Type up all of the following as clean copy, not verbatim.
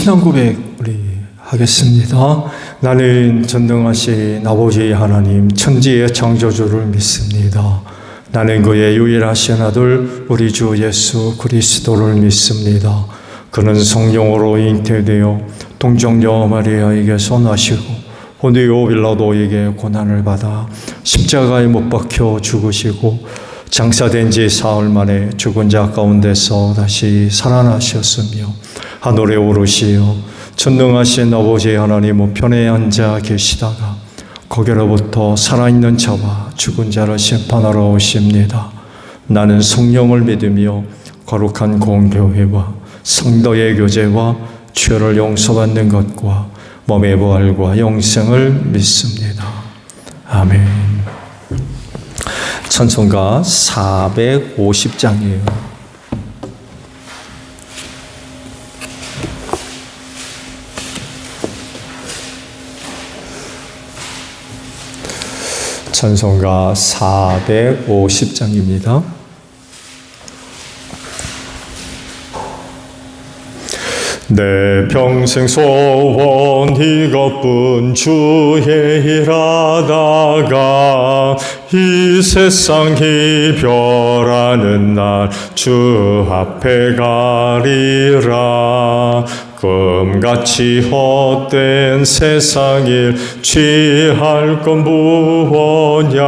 신앙 고백 우리 하겠습니다. 나는 전능하신 아버지 하나님 천지의 창조주를 믿습니다. 나는 그의 유일하신 아들 우리 주 예수 그리스도를 믿습니다. 그는 성령으로 잉태되어 동정녀 마리아에게서 나시고 본디오 빌라도에게 고난을 받아 십자가에 못 박혀 죽으시고 장사된 지 사흘 만에 죽은 자 가운데서 다시 살아나셨으며 하늘에 오르시어 전능하신 아버지 하나님 우편에 앉아 계시다가 거기로부터 살아있는 자와 죽은 자를 심판하러 오십니다. 나는 성령을 믿으며 거룩한 공교회와 성도의 교제와 죄를 용서받는 것과 몸의 부활과 영생을 믿습니다. 아멘. 찬송가 450장이에요. 찬송가 450장입니다. 내 평생 소원 이것뿐 주의 일하다가 이 세상 이별하는 날 주 앞에 가리라. 금같이 헛된 세상일 취할 건 무엇냐.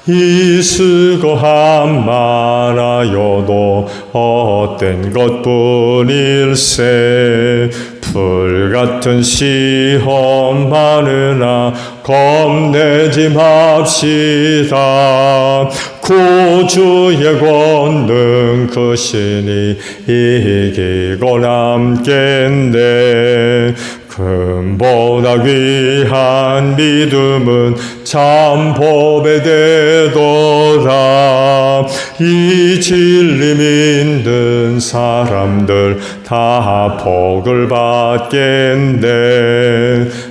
이 수고함 많아요도 헛된 것뿐일세. 불같은 시험 많으나 겁내지 맙시다. 구주의 권능 크시니 이기고 남겠네. 금보다 귀한 믿음은 참 법에 되도다. 이 진리 믿는 사람들 다 복을 받겠네.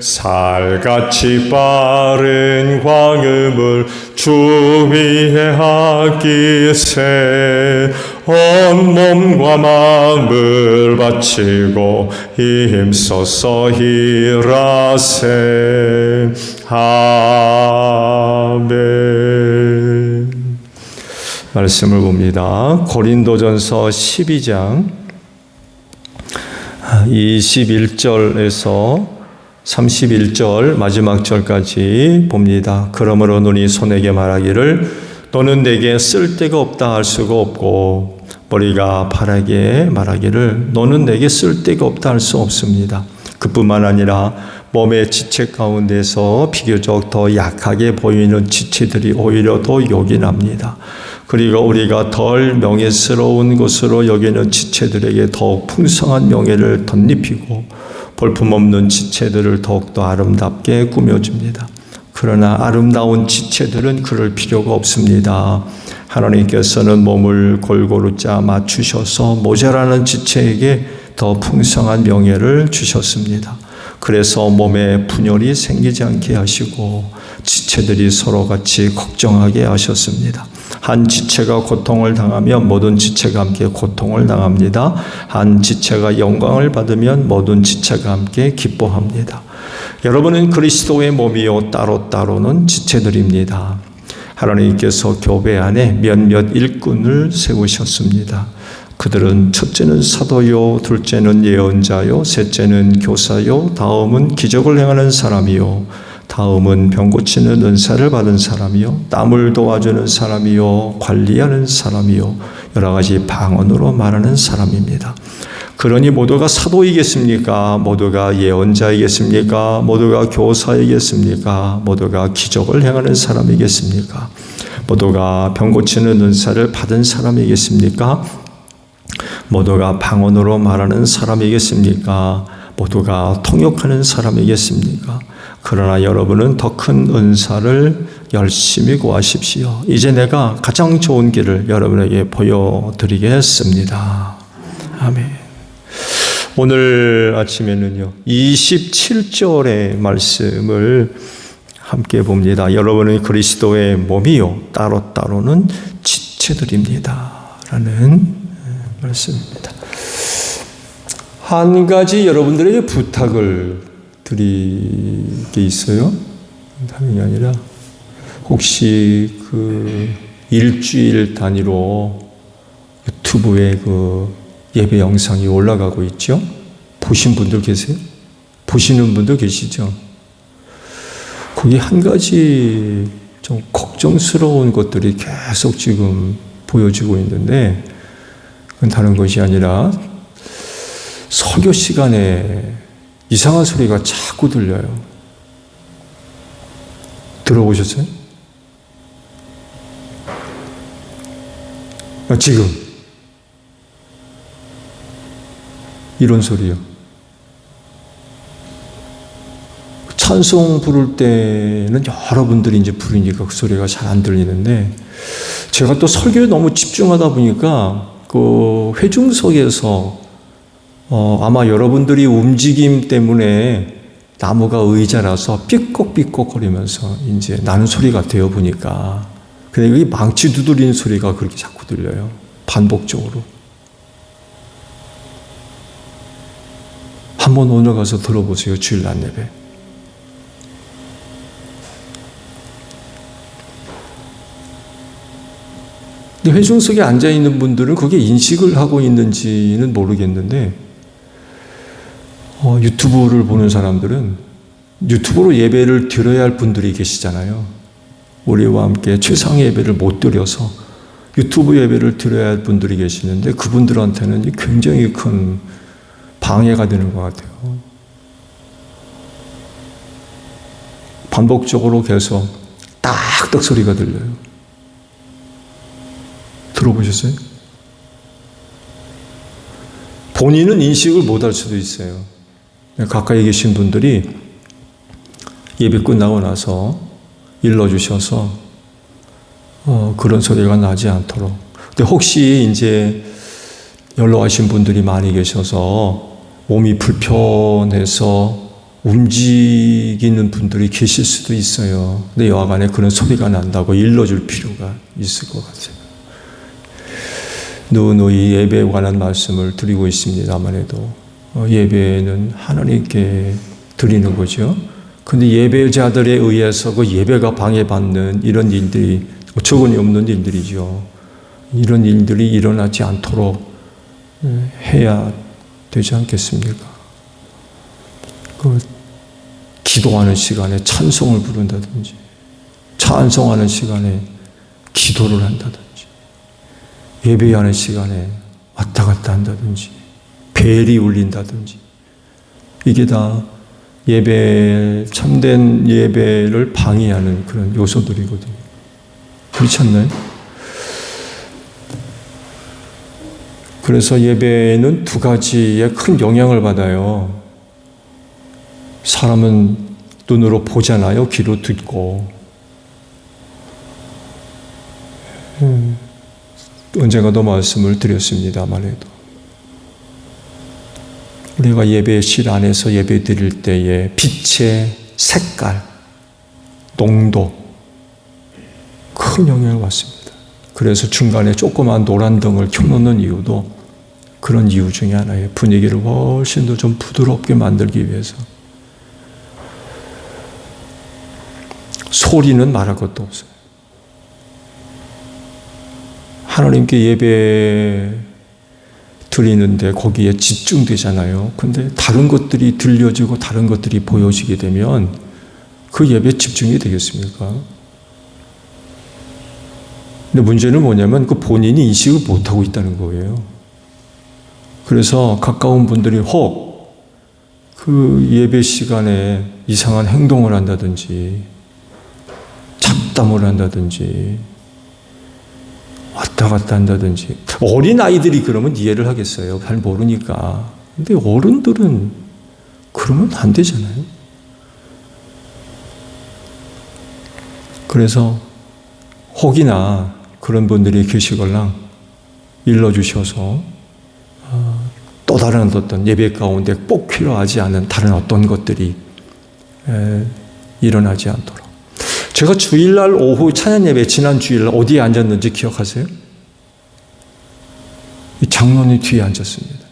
살같이 빠른 광음을 주 위에 아끼세. 온몸과 마음을 바치고 힘써서 일하세. 아멘. 말씀을 봅니다. 고린도전서 12장 21절에서 31절 마지막 절까지 봅니다. 그러므로 너희 손에게 말하기를 너는 내게 쓸데가 없다 할 수가 없고 머리가 바라게 말하기를 너는 내게 쓸데가 없다 할 수 없습니다. 그뿐만 아니라 몸의 지체 가운데서 비교적 더 약하게 보이는 지체들이 오히려 더 요긴합니다. 그리고 우리가 덜 명예스러운 것으로 여기는 지체들에게 더욱 풍성한 명예를 덧입히고 볼품없는 지체들을 더욱더 아름답게 꾸며줍니다. 그러나 아름다운 지체들은 그럴 필요가 없습니다. 하나님께서는 몸을 골고루 짜 맞추셔서 모자라는 지체에게 더 풍성한 명예를 주셨습니다. 그래서 몸에 분열이 생기지 않게 하시고 지체들이 서로 같이 걱정하게 하셨습니다. 한 지체가 고통을 당하면 모든 지체가 함께 고통을 당합니다. 한 지체가 영광을 받으면 모든 지체가 함께 기뻐합니다. 여러분은 그리스도의 몸이요 따로따로는 지체들입니다. 하나님께서 교회 안에 몇몇 일꾼을 세우셨습니다. 그들은 첫째는 사도요, 둘째는 예언자요, 셋째는 교사요, 다음은 기적을 행하는 사람이요, 다음은 병 고치는 은사를 받은 사람이요, 남을 도와주는 사람이요, 관리하는 사람이요, 여러 가지 방언으로 말하는 사람입니다. 그러니 모두가 사도이겠습니까? 모두가 예언자이겠습니까? 모두가 교사이겠습니까? 모두가 기적을 행하는 사람이겠습니까? 모두가 병 고치는 은사를 받은 사람이겠습니까? 모두가 방언으로 말하는 사람이겠습니까? 모두가 통역하는 사람이겠습니까? 그러나 여러분은 더 큰 은사를 열심히 구하십시오. 이제 내가 가장 좋은 길을 여러분에게 보여드리겠습니다. 아멘. 오늘 아침에는요, 27절의 말씀을 함께 봅니다. 여러분은 그리스도의 몸이요, 따로따로는 지체들입니다. 라는 말씀입니다. 한 가지 여러분들에게 부탁을 드릴 게 있어요. 다른 게 아니라, 혹시 일주일 단위로 유튜브에 예배 영상이 올라가고 있죠? 보신 분들 계세요? 보시는 분들 계시죠? 거기 한 가지 좀 걱정스러운 것들이 계속 지금 보여지고 있는데, 그건 다른 것이 아니라 설교 시간에 이상한 소리가 자꾸 들려요. 들어보셨어요? 지금 이런 소리요. 찬송 부를 때는 여러분들이 이제 부르니까 그 소리가 잘 안 들리는데, 제가 또 설교에 너무 집중하다 보니까 회중석에서 아마 여러분들이 움직임 때문에 나무가 의자라서 삐걱삐걱거리면서 이제 나는 소리가 되어 보니까, 근데 여기 망치 두드리는 소리가 그렇게 자꾸 들려요. 반복적으로. 한번 오늘 가서 들어보세요. 주일날 예배. 근데 회중석에 앉아있는 분들은 그게 인식을 하고 있는지는 모르겠는데, 유튜브를 보는 사람들은 유튜브로 예배를 드려야 할 분들이 계시잖아요. 우리와 함께 최상의 예배를 못 드려서 유튜브 예배를 드려야 할 분들이 계시는데, 그분들한테는 굉장히 큰 방해가 되는 것 같아요. 반복적으로 계속 딱딱 소리가 들려요. 들어보셨어요? 본인은 인식을 못할 수도 있어요. 가까이 계신 분들이 예배 끝나고 나서 일러주셔서 그런 소리가 나지 않도록. 근데 혹시 이제 연로하신 분들이 많이 계셔서 몸이 불편해서 움직이는 분들이 계실 수도 있어요. 근데 여하간에 그런 소리가 난다고 일러줄 필요가 있을 것 같아요. 누누이 예배에 관한 말씀을 드리고 있습니다만 해도 예배는 하나님께 드리는 거죠. 근데 예배자들에 의해서 그 예배가 방해받는 이런 일들이 어처구니 없는 일들이죠. 이런 일들이 일어나지 않도록 해야 되지 않겠습니까? 기도하는 시간에 찬송을 부른다든지, 찬송하는 시간에 기도를 한다든지, 예배하는 시간에 왔다 갔다 한다든지, 벨이 울린다든지, 이게 다 참된 예배를 방해하는 그런 요소들이거든요. 그렇지 않나요? 그래서 예배는 두 가지의 큰 영향을 받아요. 사람은 눈으로 보잖아요. 귀로 듣고. 언젠가도 말씀을 드렸습니다만 해도 우리가 예배실 안에서 예배 드릴 때에 빛의 색깔, 농도 큰 영향을 받습니다. 그래서 중간에 조그만 노란 등을 켜놓는 이유도 그런 이유 중에 하나예요. 분위기를 훨씬 더 좀 부드럽게 만들기 위해서. 소리는 말할 것도 없어요. 하나님께 예배 드리는데 거기에 집중되잖아요. 근데 다른 것들이 들려지고 다른 것들이 보여지게 되면 그 예배에 집중이 되겠습니까? 근데 문제는 뭐냐면 그 본인이 인식을 못하고 있다는 거예요. 그래서 가까운 분들이 혹 그 예배 시간에 이상한 행동을 한다든지 잡담을 한다든지 왔다 갔다 한다든지. 어린아이들이 그러면 이해를 하겠어요. 잘 모르니까. 근데 어른들은 그러면 안 되잖아요. 그래서 혹이나 그런 분들이 계시걸랑 일러주셔서 또 다른 어떤 예배 가운데 꼭 필요하지 않은 다른 어떤 것들이 일어나지 않도록. 제가 주일날 오후 찬양 예배 지난 주일날 어디에 앉았는지 기억하세요? 이 장로님 뒤에 앉았습니다.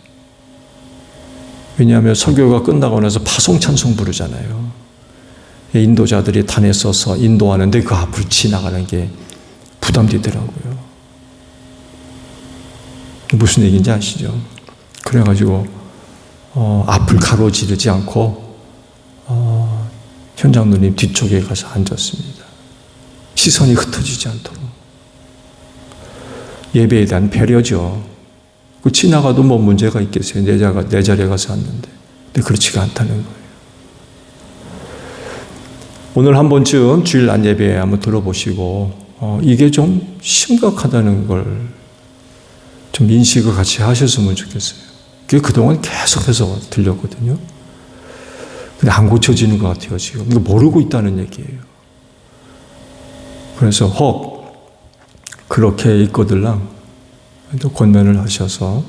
왜냐하면 설교가 끝나고 나서 파송 찬송 부르잖아요. 인도자들이 단에 서서 인도하는데 그 앞을 지나가는 게 부담되더라고요. 무슨 얘기인지 아시죠? 그래가지고 앞을 가로지르지 않고 현장로님 뒤쪽에 가서 앉았습니다. 시선이 흩어지지 않도록. 예배에 대한 배려죠. 그 지나가도 뭐 문제가 있겠어요. 내 자리에 가서 앉는데. 근데 그렇지가 않다는 거예요. 오늘 한 번쯤 주일 안 예배에 한번 들어보시고 이게 좀 심각하다는 걸 좀 인식을 같이 하셨으면 좋겠어요. 그게 그동안 계속해서 들렸거든요. 근데 안 고쳐지는 것 같아요, 지금. 이거 모르고 있다는 얘기예요. 그래서 혹 그렇게 있거들랑 권면을 하셔서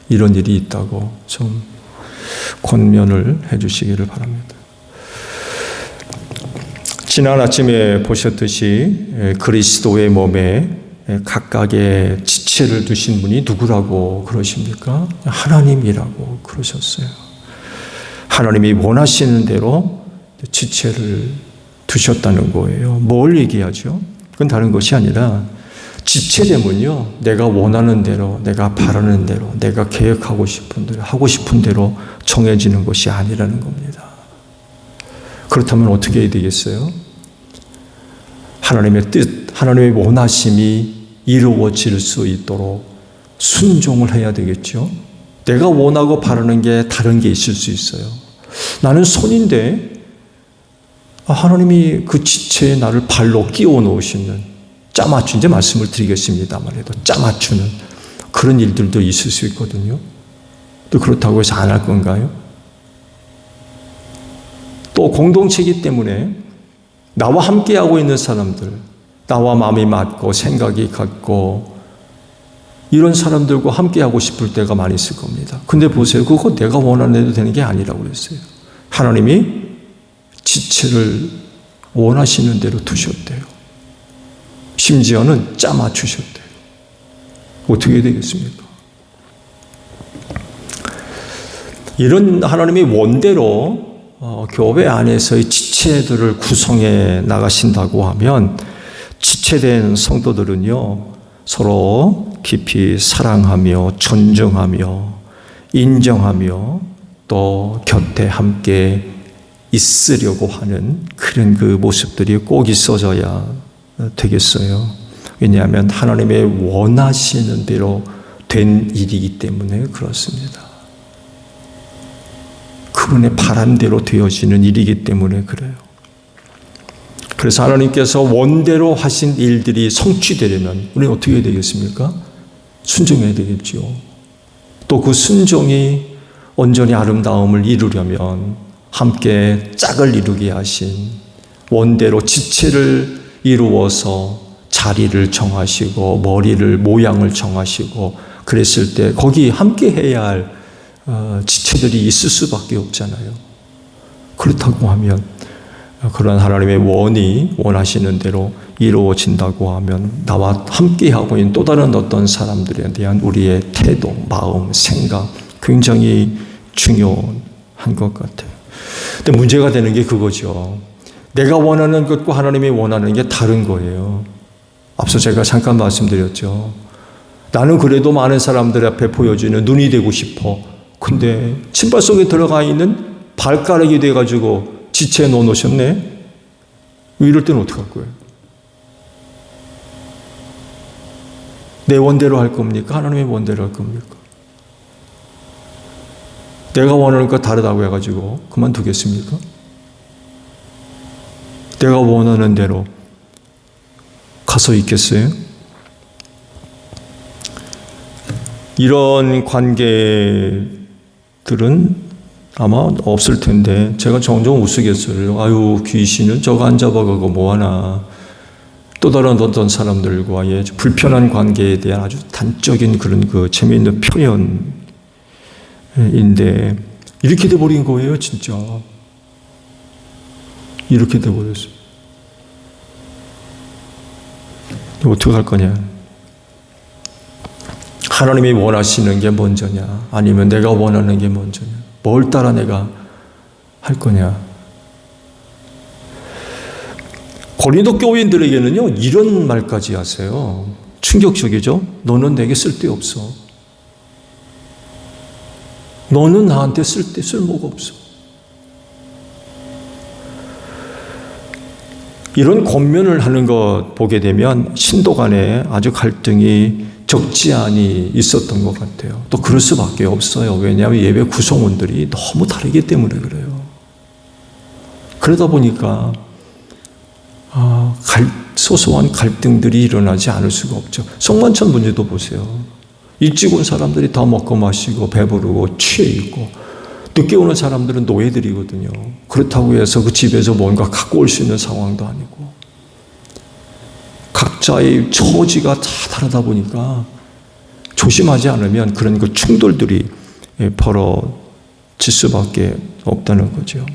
이런 일이 있다고 좀 권면을 해 주시기를 바랍니다. 지난 아침에 보셨듯이 그리스도의 몸에 각각의 지체를 두신 분이 누구라고 그러십니까? 하나님이라고 그러셨어요. 하나님이 원하시는 대로 지체를 두셨다는 거예요. 뭘 얘기하죠? 그건 다른 것이 아니라 지체되면요, 내가 원하는 대로, 내가 바라는 대로, 내가 계획하고 싶은 대로, 하고 싶은 대로 정해지는 것이 아니라는 겁니다. 그렇다면 어떻게 해야 되겠어요? 하나님의 뜻, 하나님의 원하심이 이루어질 수 있도록 순종을 해야 되겠죠. 내가 원하고 바라는 게 다른 게 있을 수 있어요. 나는 손인데 하나님이 그 지체에 나를 발로 끼워 놓으시는, 짜맞춘, 이제 말씀을 드리겠습니다만 해도 짜맞추는 그런 일들도 있을 수 있거든요. 또 그렇다고 해서 안 할 건가요? 또 공동체이기 때문에 나와 함께하고 있는 사람들, 나와 마음이 맞고 생각이 같고 이런 사람들과 함께하고 싶을 때가 많이 있을 겁니다. 근데 보세요. 그거 내가 원하는 대로 되는 게 아니라고 그랬어요. 하나님이 지체를 원하시는 대로 두셨대요. 심지어는 짜맞추셨대요. 어떻게 되겠습니까? 이런 하나님의 원대로 교회 안에서의 지체들을 구성해 나가신다고 하면 지체된 성도들은요, 서로 깊이 사랑하며 존중하며 인정하며 또 곁에 함께 있으려고 하는 그런 그 모습들이 꼭 있어져야 되겠어요. 왜냐하면 하나님의 원하시는 대로 된 일이기 때문에 그렇습니다. 그분의 바람대로 되어지는 일이기 때문에 그래요. 그래서 하나님께서 원대로 하신 일들이 성취되려면 우리는 어떻게 해야 되겠습니까? 순종해야 되겠죠. 또 그 순종이 온전히 아름다움을 이루려면 함께 짝을 이루게 하신 원대로 지체를 이루어서 자리를 정하시고 머리를 모양을 정하시고 그랬을 때 거기 함께 해야 할 지체들이 있을 수밖에 없잖아요. 그렇다고 하면 그런 하나님의 원이 원하시는 대로 이루어진다고 하면 나와 함께하고 있는 또 다른 어떤 사람들에 대한 우리의 태도, 마음, 생각 굉장히 중요한 것 같아요. 근데 문제가 되는 게 그거죠. 내가 원하는 것과 하나님이 원하는 게 다른 거예요. 앞서 제가 잠깐 말씀드렸죠. 나는 그래도 많은 사람들 앞에 보여주는 눈이 되고 싶어. 근데 신발 속에 들어가 있는 발가락이 돼가지고 지체에 넣어놓으셨네? 이럴 때는 어떡할 거예요? 내 원대로 할 겁니까? 하나님의 원대로 할 겁니까? 내가 원하는 것 다르다고 해가지고 그만두겠습니까? 내가 원하는 대로 가서 있겠어요? 이런 관계들은 아마 없을 텐데 제가 종종 우스갯소리로 아유 귀신은 저거 안 잡아가고 뭐하나 또 다른 어떤 사람들과의 불편한 관계에 대한 아주 단적인 그런 그 재미있는 표현인데 이렇게 돼버린 거예요 진짜. 이렇게 돼버렸어요. 어떻게 할 거냐? 하나님이 원하시는 게 먼저냐? 아니면 내가 원하는 게 먼저냐? 뭘 따라 내가 할 거냐? 고린도 교인들에게는요, 이런 말까지 하세요. 충격적이죠? 너는 내게 쓸데없어. 너는 나한테 쓸모가 없어. 이런 권면을 하는 것 보게 되면 신도 간에 아주 갈등이 적지 않이 있었던 것 같아요. 또 그럴 수밖에 없어요. 왜냐하면 예배 구성원들이 너무 다르기 때문에 그래요. 그러다 보니까 소소한 갈등들이 일어나지 않을 수가 없죠. 송만천 문제도 보세요. 일찍 온 사람들이 다 먹고 마시고 배부르고 취해 있고 늦게 오는 사람들은 노예들이거든요. 그렇다고 해서 그 집에서 뭔가 갖고 올 수 있는 상황도 아니고 각자의 처지가 다 다르다 보니까 조심하지 않으면 그런 그 충돌들이 벌어질 수밖에 없다는 거죠.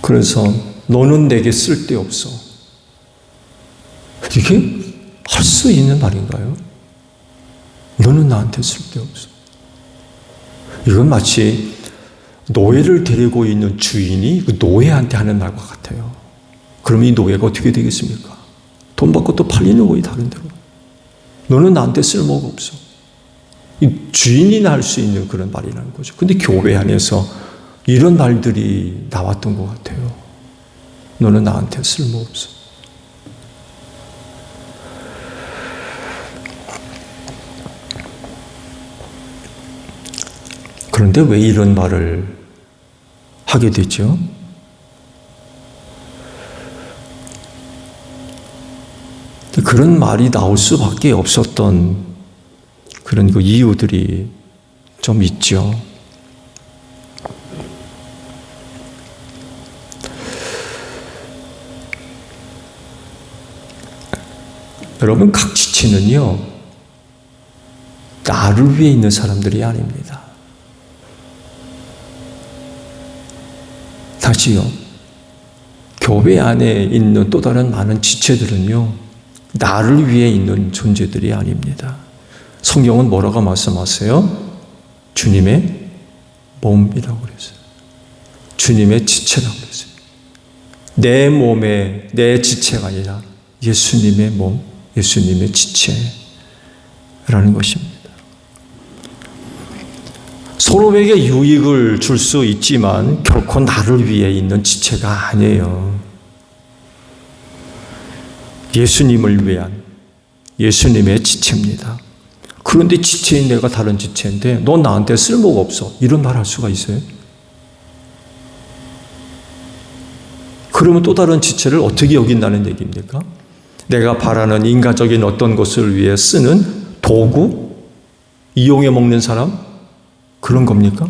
그래서 너는 내게 쓸데없어. 이게 할 수 있는 말인가요? 너는 나한테 쓸데없어. 이건 마치 노예를 데리고 있는 주인이 그 노예한테 하는 말과 같아요. 그럼 이 노예가 어떻게 되겠습니까? 돈 받고 또 팔리는 거예요, 다른 데로. 너는 나한테 쓸모가 없어. 이 주인이나 할 수 있는 그런 말이라는 거죠. 근데 교회 안에서 이런 말들이 나왔던 것 같아요. 너는 나한테 쓸모없어. 그런데 왜 이런 말을 하게 되죠? 그런 말이 나올 수밖에 없었던 그런 그 이유들이 좀 있죠. 여러분, 각 지체는요, 나를 위해 있는 사람들이 아닙니다. 다시요, 교회 안에 있는 또 다른 많은 지체들은요, 나를 위해 있는 존재들이 아닙니다. 성경은 뭐라고 말씀하세요? 주님의 몸이라고 그랬어요. 주님의 지체라고 그랬어요. 내 몸의, 내 지체가 아니라 예수님의 몸, 예수님의 지체라는 것입니다. 서로에게 유익을 줄 수 있지만 결코 나를 위해 있는 지체가 아니에요. 예수님을 위한 예수님의 지체입니다. 그런데 지체인 내가 다른 지체인데 너 나한테 쓸모가 없어. 이런 말 할 수가 있어요? 그러면 또 다른 지체를 어떻게 여긴다는 얘기입니까? 내가 바라는 인간적인 어떤 것을 위해 쓰는 도구? 이용해 먹는 사람? 그런 겁니까?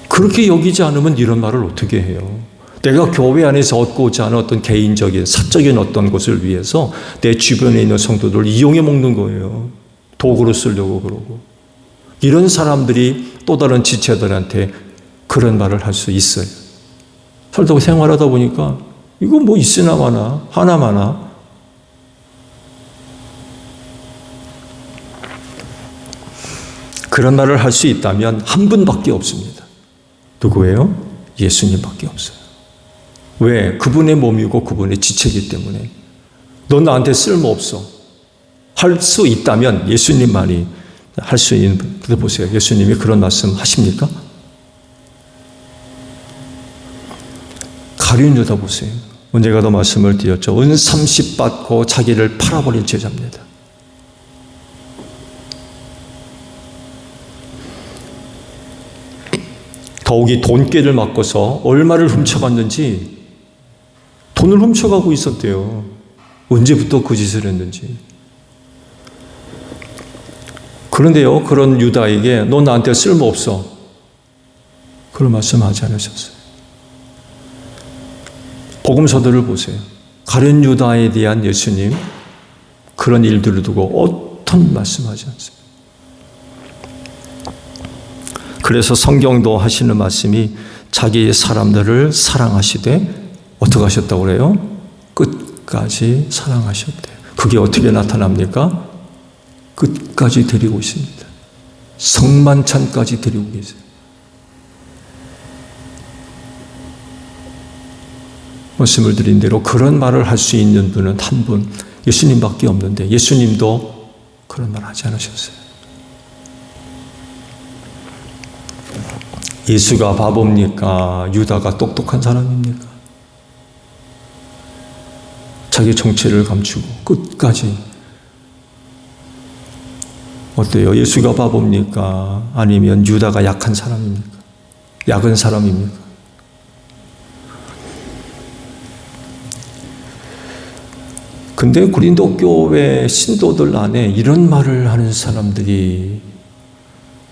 그렇게 여기지 않으면 이런 말을 어떻게 해요? 내가 교회 안에서 얻고자 하는 어떤 개인적인, 사적인 어떤 것을 위해서 내 주변에 있는 성도들을 이용해 먹는 거예요. 도구로 쓰려고 그러고. 이런 사람들이 또 다른 지체들한테 그런 말을 할 수 있어요. 살다 생활하다 보니까 이거 뭐 있으나 마나, 하나 마나. 그런 말을 할 수 있다면 한 분밖에 없습니다. 누구예요? 예수님밖에 없어요. 왜? 그분의 몸이고 그분의 지체이기 때문에. 넌 나한테 쓸모없어. 할 수 있다면 예수님만이 할 수 있는. 근데 보세요. 예수님이 그런 말씀 하십니까? 가룟 유다 보세요. 언제가도 말씀을 드렸죠. 은 30 받고 자기를 팔아버린 제자입니다. 더욱이 돈꾀를 맡고서 얼마를 훔쳐갔는지 돈을 훔쳐가고 있었대요. 언제부터 그 짓을 했는지. 그런데요, 그런 유다에게 너 나한테 쓸모없어. 그런 말씀하지 않으셨어요. 복음서들을 보세요. 가룟 유다에 대한 예수님 그런 일들을 두고 어떤 말씀하지 않습니다. 그래서 성경도 하시는 말씀이 자기 사람들을 사랑하시되 어떻게 하셨다고 그래요? 끝까지 사랑하셨대요. 그게 어떻게 나타납니까? 끝까지 데리고 있습니다. 성만찬까지 데리고 계세요. 말씀을 드린 대로 그런 말을 할 수 있는 분은 한 분, 예수님밖에 없는데 예수님도 그런 말 하지 않으셨어요. 예수가 바보입니까? 유다가 똑똑한 사람입니까? 자기 정체를 감추고 끝까지. 어때요? 예수가 바보입니까? 아니면 유다가 약한 사람입니까? 약은 사람입니까? 근데 고린도 교회 신도들 안에 이런 말을 하는 사람들이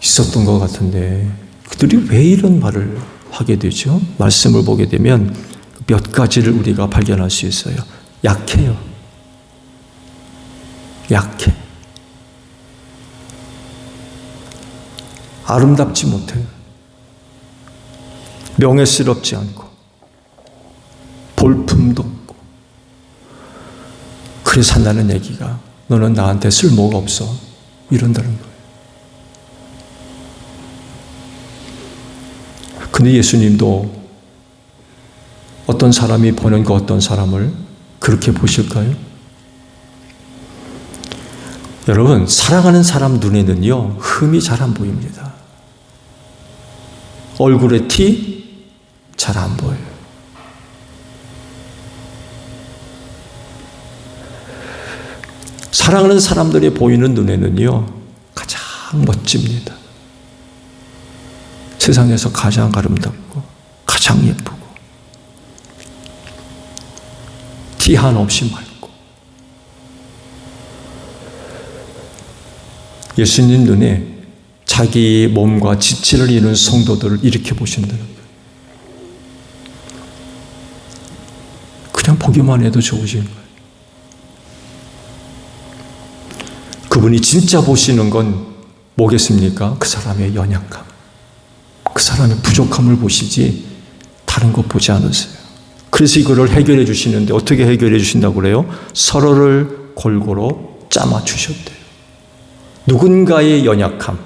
있었던 것 같은데 그들이 왜 이런 말을 하게 되죠? 말씀을 보게 되면 몇 가지를 우리가 발견할 수 있어요. 약해요. 약해. 아름답지 못해요. 명예스럽지 않고 볼품도 없고. 그래서 한다는 얘기가 너는 나한테 쓸모가 없어. 이런다는 거예요. 근데 예수님도 어떤 사람이 보는 그 어떤 사람을 그렇게 보실까요? 여러분, 사랑하는 사람 눈에는요, 흠이 잘 안 보입니다. 얼굴에 티 잘 안 보여요. 사랑하는 사람들이 보이는 눈에는요, 가장 멋집니다. 세상에서 가장 아름답고, 가장 예쁘고, 티 하나 없이 맑고. 예수님 눈에 자기 몸과 지체를 이루는 성도들을 이렇게 보신다는 거예요. 그냥 보기만 해도 좋으신 거예요. 그분이 진짜 보시는 건 뭐겠습니까? 그 사람의 연약함, 그 사람의 부족함을 보시지 다른 것 보지 않으세요. 그래서 이거를 해결해 주시는데 어떻게 해결해 주신다고 그래요? 서로를 골고루 짜맞 주셨대요. 누군가의 연약함,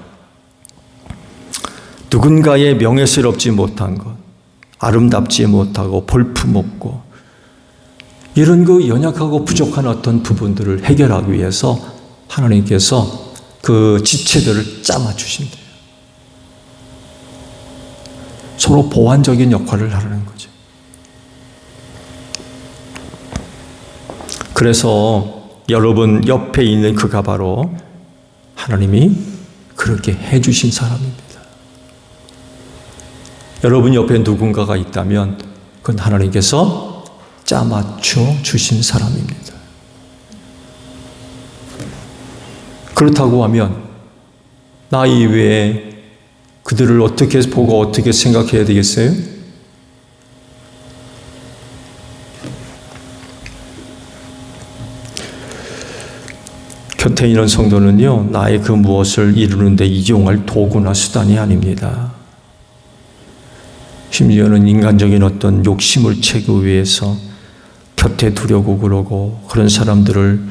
누군가의 명예스럽지 못한 것, 아름답지 못하고 볼품없고 이런 그 연약하고 부족한 어떤 부분들을 해결하기 위해서 하나님께서 그 지체들을 짜맞추신대요. 서로 보완적인 역할을 하라는 거죠. 그래서 여러분 옆에 있는 그가 바로 하나님이 그렇게 해주신 사람입니다. 여러분 옆에 누군가가 있다면 그건 하나님께서 짜맞춰 주신 사람입니다. 그렇다고 하면 나 이외에 그들을 어떻게 보고 어떻게 생각해야 되겠어요? 곁에 있는 성도는요, 나의 그 무엇을 이루는 데 이용할 도구나 수단이 아닙니다. 심지어는 인간적인 어떤 욕심을 채우기 위해서 곁에 두려고 그러고 그런 사람들을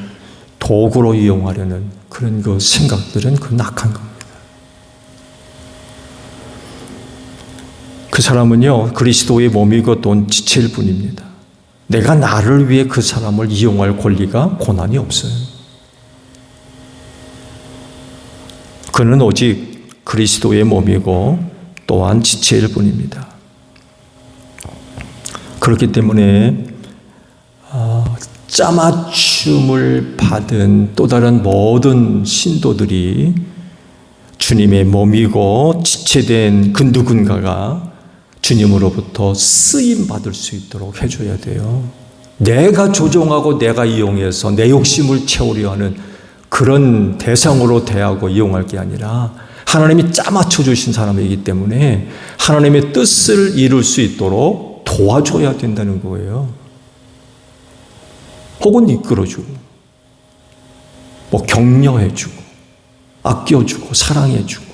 도구로 이용하려는 그런 그 생각들은 그 낙한 겁니다. 그 사람은요, 그리스도의 몸이고 또 지체일 뿐입니다. 내가 나를 위해 그 사람을 이용할 권리가 고난이 없어요. 그는 오직 그리스도의 몸이고 또한 지체일 뿐입니다. 그렇기 때문에 짜맞춤을 받은 또 다른 모든 신도들이 주님의 몸이고 지체된 그 누군가가 주님으로부터 쓰임받을 수 있도록 해줘야 돼요. 내가 조종하고 내가 이용해서 내 욕심을 채우려 하는 그런 대상으로 대하고 이용할 게 아니라 하나님이 짜맞춰 주신 사람이기 때문에 하나님의 뜻을 이룰 수 있도록 도와줘야 된다는 거예요. 혹은 이끌어주고, 격려해주고, 아껴주고, 사랑해주고.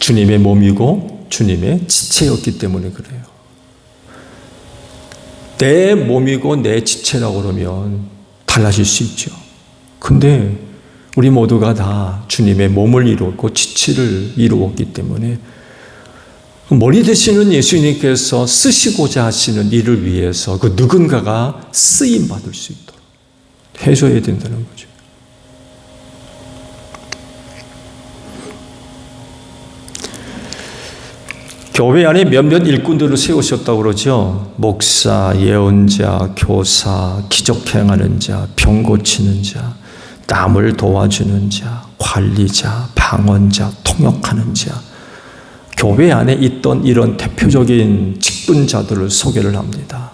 주님의 몸이고 주님의 지체였기 때문에 그래요. 내 몸이고 내 지체라고 그러면 달라질 수 있죠. 근데 우리 모두가 다 주님의 몸을 이루었고 지체를 이루었기 때문에 머리 되시는 예수님께서 쓰시고자 하시는 일을 위해서 그 누군가가 쓰임받을 수 있도록 해줘야 된다는 거죠. 교회 안에 몇몇 일꾼들을 세우셨다고 그러죠. 목사, 예언자, 교사, 기적 행하는 자, 병 고치는 자, 남을 도와주는 자, 관리자, 방언자, 통역하는 자. 교회 안에 있던 이런 대표적인 직분자들을 소개를 합니다.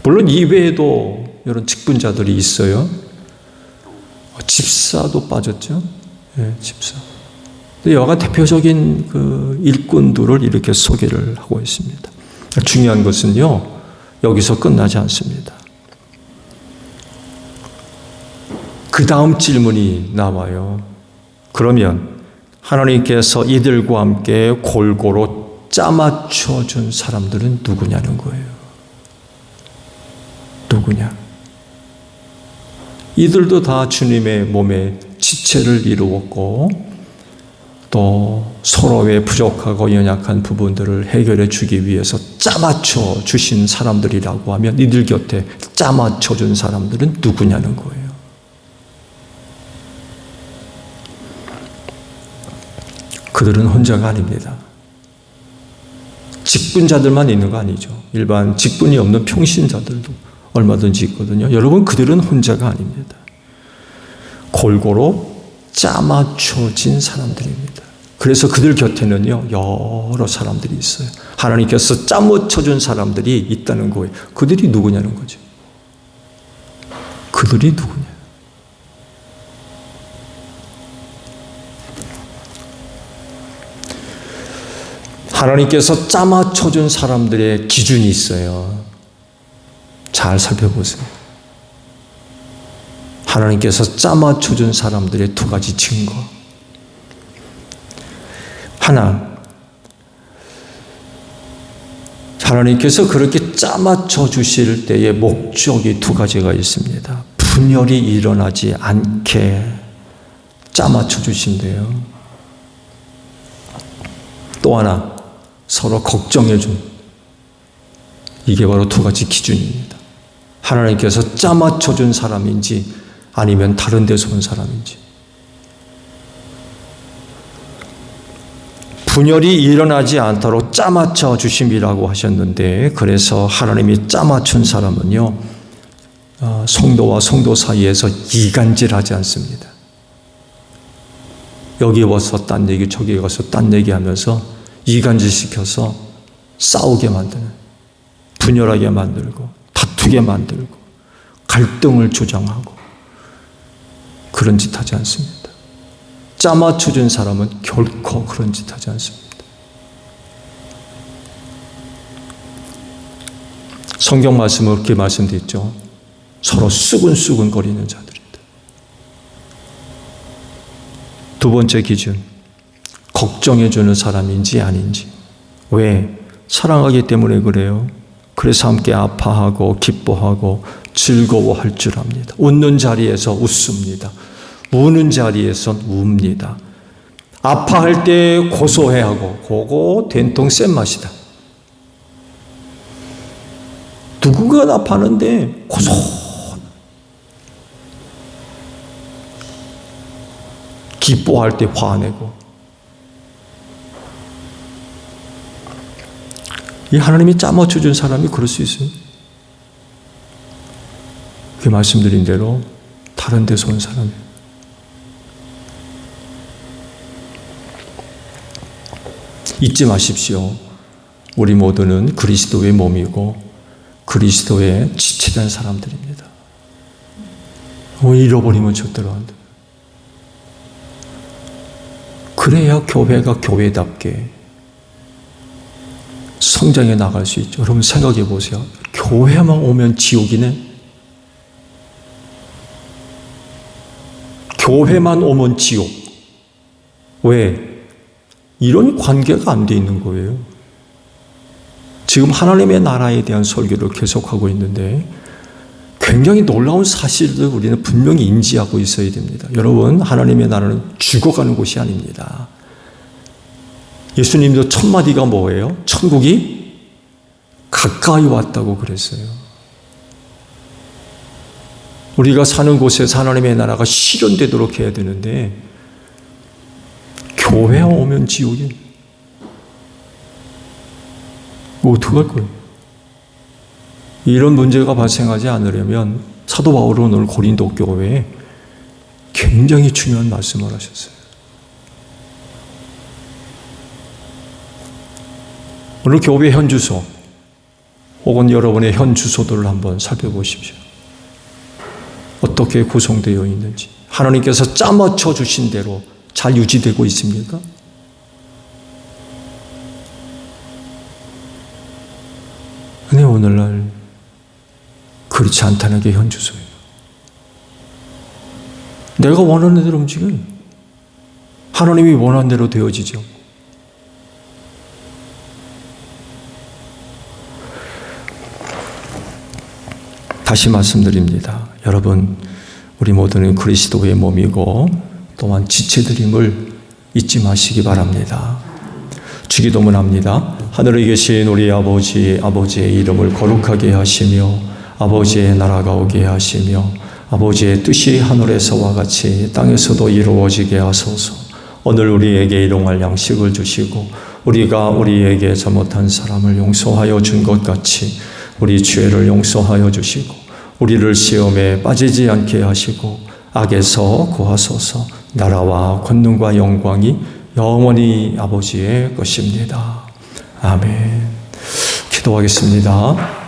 물론 이외에도 이런 직분자들이 있어요. 집사도 빠졌죠. 네, 집사. 여가 대표적인 그 일꾼들을 이렇게 소개를 하고 있습니다. 중요한 것은요, 여기서 끝나지 않습니다. 그 다음 질문이 나와요. 그러면 하나님께서 이들과 함께 골고루 짜맞춰 준 사람들은 누구냐는 거예요. 누구냐? 이들도 다 주님의 몸의 지체를 이루었고 또 서로의 부족하고 연약한 부분들을 해결해 주기 위해서 짜맞춰 주신 사람들이라고 하면 이들 곁에 짜맞춰 준 사람들은 누구냐는 거예요. 그들은 혼자가 아닙니다. 직분자들만 있는 거 아니죠. 일반 직분이 없는 평신자들도 얼마든지 있거든요. 여러분, 그들은 혼자가 아닙니다. 골고루 짜맞춰진 사람들입니다. 그래서 그들 곁에는요, 여러 사람들이 있어요. 하나님께서 짜맞춰준 사람들이 있다는 거예요. 그들이 누구냐는 거죠. 그들이 누구냐? 하나님께서 짜맞춰준 사람들의 기준이 있어요. 잘 살펴보세요. 하나님께서 짜맞춰준 사람들의 두 가지 증거. 하나, 하나님께서 그렇게 짜맞춰 주실 때의 목적이 두 가지가 있습니다. 분열이 일어나지 않게 짜맞춰 주신대요. 또 하나, 서로 걱정해 준. 이게 바로 두 가지 기준입니다. 하나님께서 짜맞춰 준 사람인지 아니면 다른 데서 온 사람인지. 분열이 일어나지 않도록 짜맞춰 주심이라고 하셨는데, 그래서 하나님이 짜맞춘 사람은요, 성도와 성도 사이에서 이간질하지 않습니다. 여기 와서 딴 얘기, 저기 가서 딴 얘기 하면서 이간질시켜서 싸우게 만드는, 분열하게 만들고 다투게 만들고 갈등을 조장하고 그런 짓 하지 않습니다. 짜맞춰준 사람은 결코 그런 짓 하지 않습니다. 성경 말씀은 그렇게 말씀드렸죠. 서로 수근수근거리는 자들이다. 두 번째 기준, 걱정해주는 사람인지 아닌지. 왜? 사랑하기 때문에 그래요. 그래서 함께 아파하고 기뻐하고 즐거워할 줄 압니다. 웃는 자리에서 웃습니다. 우는 자리에선 웁니다. 아파할 때 고소해하고 그거 된통 센 맛이다. 누군가 아파하는데 고소. 기뻐할 때 화내고. 이 하나님이 짜맞춰준 사람이 그럴 수 있어요. 그 말씀드린 대로 다른 데서 온 사람이에요. 잊지 마십시오. 우리 모두는 그리스도의 몸이고 그리스도의 지체된 사람들입니다. 잃어버리면 절대로 안 돼요. 그래야 교회가 교회답게 성장해 나갈 수 있죠. 여러분 생각해 보세요. 교회만 오면 지옥이네. 교회만 오면 지옥. 왜? 이런 관계가 안 돼 있는 거예요. 지금 하나님의 나라에 대한 설교를 계속하고 있는데 굉장히 놀라운 사실을 우리는 분명히 인지하고 있어야 됩니다. 여러분, 하나님의 나라는 죽어가는 곳이 아닙니다. 예수님도 첫 마디가 뭐예요? 천국이 가까이 왔다고 그랬어요. 우리가 사는 곳에서 하나님의 나라가 실현되도록 해야 되는데 교회에 오면 지옥이 어떡할 거예요? 이런 문제가 발생하지 않으려면 사도 바울은 오늘 고린도 교회에 굉장히 중요한 말씀을 하셨어요. 오늘 교회 현 주소 혹은 여러분의 현 주소들을 한번 살펴보십시오. 어떻게 구성되어 있는지, 하나님께서 짜맞춰 주신 대로 잘 유지되고 있습니까? 근데 오늘날 그렇지 않다는 게 현 주소예요. 내가 원하는 대로 움직여요. 하나님이 원하는 대로 되어지죠. 다시 말씀드립니다. 여러분, 우리 모두는 그리스도의 몸이고 또한 지체들임을 잊지 마시기 바랍니다. 주기도문합니다. 하늘에 계신 우리 아버지, 아버지의 이름을 거룩하게 하시며 아버지의 나라가 오게 하시며 아버지의 뜻이 하늘에서와 같이 땅에서도 이루어지게 하소서. 오늘 우리에게 일용할 양식을 주시고 우리가 우리에게 잘못한 사람을 용서하여 준 것 같이 우리 죄를 용서하여 주시고 우리를 시험에 빠지지 않게 하시고 악에서 구하소서. 나라와 권능과 영광이 영원히 아버지의 것입니다. 아멘. 기도하겠습니다.